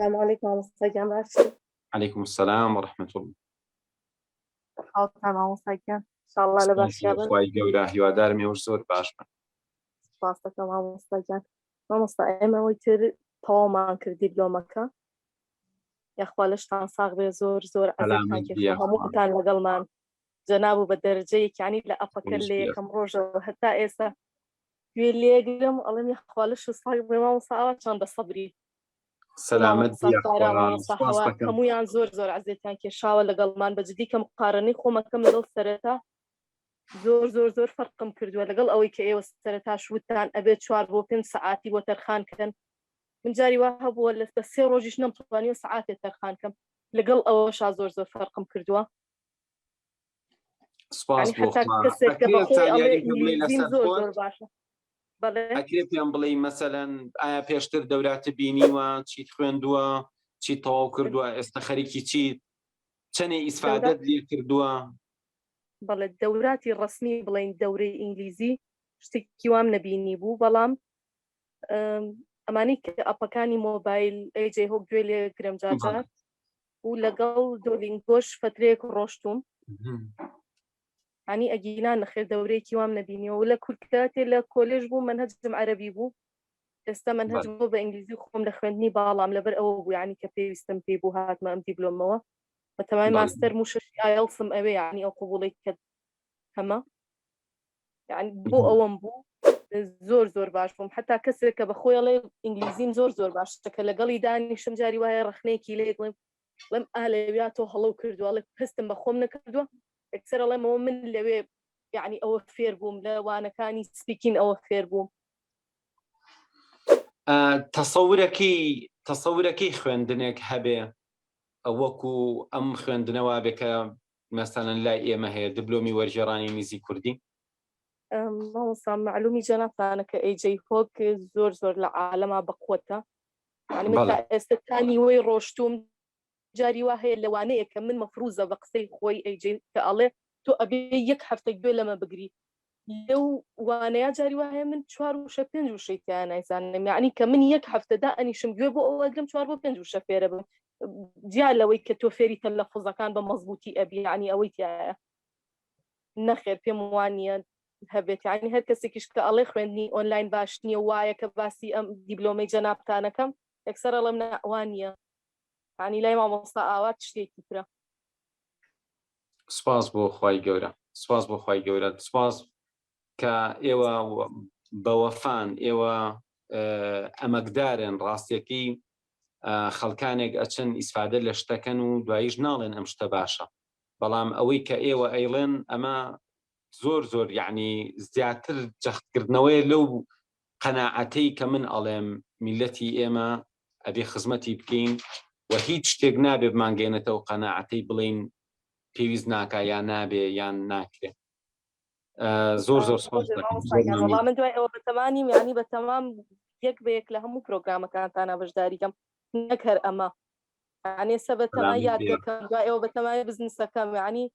السلام عليكم مستجان باشی. عليكم السلام ورحمة الله. حاڵتان مامۆستاگیان انشاءالله لە باشیابن. خی گەورە هیوادارم ئێوەش زۆر باش بن. سپاس دەکەم مامۆستاگیان. مامۆستا ئێمەوەی تر تەواومان کردی دیپلۆمەکە. یاخوا لەشتان ساغ بێ زۆر ئەزیزتان کێشم هەمووتان لەگەڵمان جەنابوو بە دەرەجەیەک یعنی لە ئەپەکە لە یەکەم ڕۆژەوە هەتا ئێستا گوێ لێگرم ئەڵێم یاخوا لەش ساغ بێ مامۆستا ئاوا چەندە سەبری. سلامت هەمویان زۆر عەزیزتان کێشاوە لەگەڵمان بەجددی کە مقارنەی خۆمەکەم لەگەڵ سەرەتا زۆر فەرقم کردووە لەگەڵ ئەوەی کە ئێوە سەرەتا شوتان ئەبێت 4 بۆ 5 سەعاتی بۆ تەرخانکەن. من جاری وا هەبووە لە 3 ڕۆژیش نەمتوانیوە سەعاتێک تەرخانکەم لەگەڵ ئەوەشا زۆر فەرقم کردووە. سپاس بۆ زۆر باشە. ئەکرێ پێم بڵێ مەسەلەن ئایا پێشتر دەوراتە بینیوە چیت خوێندووە چی تەواو کردووە ئێستا خەریکی چیت چەنێ ئیسفادەت لێ کردووە؟ بەڵێ دەوراتی ڕسمی بڵێن دەورەی ئینگلیزی شتێکی وام نەبینی بوو بەڵام ئەمانی کە ئەپەکانی مۆبایل ئەیجێ هۆ گوێ لێ گرمجاجات و لەگەڵ دۆلینگۆش فترێک ڕۆشتوم ینی ئەگینان نەخێر دەورەیەکی وام نەبینیەوە و لە کورتکاتێ لە کۆلێژ بوو منهەجم عەرەبی بوو ئێستا منهەج بۆ بە ئینگلیزی خۆم لە خوێندنی باڵام لەبەر ئەوە بوو ینی کە پێویستم پێی بوو هاتمە ئەم دیپلۆمەوە بەتەمای ماستەر و 6 ئایڵسم ئەوێ ینی ئەو قبوڵی کە هەمە ینی بۆ ئەوەم بوو زۆر باش بووم حتا کەسێک کە بەخۆیڵێ ئینگلیزیم زۆر باشە کە لەگەڵی دانیشم جاری وایە ڕخنەیەکی لێ بڵێم ئالەویا تۆ هەڵەو کردووە هەستم بە خۆم نەکردووە ئەکسەرەڵێمەوە من لەوێ یعنی ئەوە فێر بووم لە وانەکانی سپیکین ئەوە فێر بووم. تەسەورەکەی خوێندنێک هەبێ وەکو ئەم خوێندنەوە بێکە مەسەلەن لای ئێمە هەیە دیپلۆمی وەرگێڕانی نزیک کوردی؟ مامۆستا معلومی جەنابتانە کە ئەیجەی هۆک زۆر لە عالەما بەقوەتە ینی من تا ئێستا تانی وەی ڕۆشتوم جاری وا هەیە لەوانەیە کە من مەفروزە بە قسەی خۆی ئەیجێ کە ئەڵێ تۆ ئەبێ 1 هەفتە گوێ لەمە بگری لەو وانەیە جاری وا هەیە من 4 و 5 و شەیتیان نایزانم یعنی کە من 1 هەفتەدا ئەنیشم گوێ بۆ ئەوەگرم 4 بۆ 5 و شە فێرە بم جیا لەوەی کە تۆ فێری تەلەفوزەکان بە مەزبوطی ئەبی ینی ئەوەی تایە نەخێر پێم وانە هەبێت ینی هەر کەسێکیش کە ئەڵێ خوێندنی ئۆنلاین باش نییە وایە کە باسی ئەم دیپلۆمەی جەنابتانەکەم ئەکسەر ئەڵێم ناوانە ینی لای مامۆستا ئاوات شتێکی ترە. سپاس بۆ خی گەورە سپاس کە ئێوە بەوەفان ئێوە ئەمەکدارن ڕاستیەکەی خەڵکانێک ئەچن ئیسفادە لە شتەکەن و دواییش ناڵێن ئەم شتە باشە بەڵام ئەوەی کە ئێوە ئەیڵێن ئەمە زۆر یعنی زیاتر جەختکردنەوەی لەو قەناعەتەی کە من ئەڵێم میلەتی ئێمە ئەبێ خزمەتی بکەین و هیچ شتێک نابێ بمانگەێنێتەوە قەناعەتەی بڵین پێویست ناکە یان نابێ یان ناکرێت. زۆر سپاس دەکەم من دوای ئەوە بەتەمانیم ینی بەتەمام یەک بەیەک لە هەموو پرۆگرامەکانتانە بەشداریکەم نەک هەر ئەمە ینی ئێستا بەتەمای یاد دەکەم دوای ئێوە بەتەمای بزنسەکەم ینی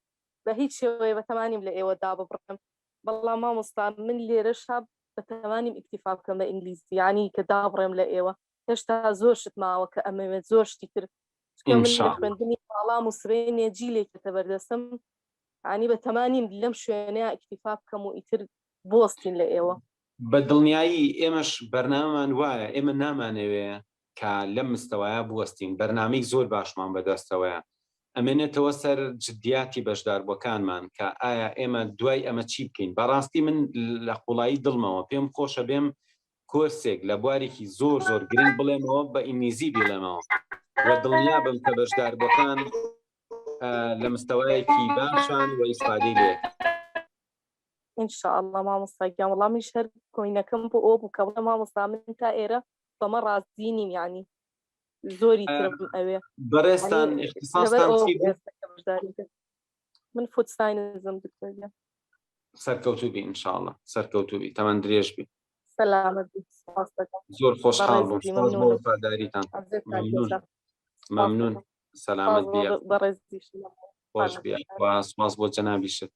بە هیچ شێوەیە بەتەمانیم لە ئێوە دا ببڕم بەڵام مامۆستا من لێرەشا بەتەمانیم ئیکتیفا بکەم بە ئینگلیزی ینی کە دابڕێم لە ئێوە هێشتا زۆر شت ماوە کە ئەمەوێت زۆر شتی تر من لە خوێندنی باڵام و سبەینێ جیلێکە بەردەستم ینی بەتەمانیم لەم شوێنەیە ئیکتیفا بکەم و ئیتر بۆستین لە ئێوە بە دڵنیایی ئێمەش بەرنامەمان وایە ئێمە نامانەوێ کە لەم مستەوایە بوەستین بەرنامەی زۆر باشمان بەدەستەوەیە ئەمێنێتەوە سەر جدیاتی بەشداربووەکانمان کە ئایا ئێمە دوای ئەمە چی بکەین. بەڕاستی من لە قوڵایی دڵمەوە پێم خۆشە بێم کۆرسێک لە بوارێکی زۆر گرنگ بڵێمەوە بە ئینگلیزی بڵێمەوە و دڵنیا بم کە بەشداربووەکان لە مستەوایەکی باشان و ئیسفادەی لێ. ئینشاءالله مامۆستاگیان وەڵامیش هەر کۆینەکەم بۆ ئەو بوو کە بڵێ مامۆستا من تا ئێرە بەمە ڕازی نیم ینی زۆری ترم ئەوێ بەڕێستان اختصاصتان چی بوو؟ من فود ساینسم دکتۆریە. سەرکەوتوو بی ئینشاءالله سەرکەوتوو بی تەمەند درێژ بی. سەلامەت بی سپاس دەکەم زۆر خۆشحاڵ بووم سپاس بۆ وەفاداریتان. مەمنون سەلامەت بی خۆش بی سپاس بۆ جەنابیشت.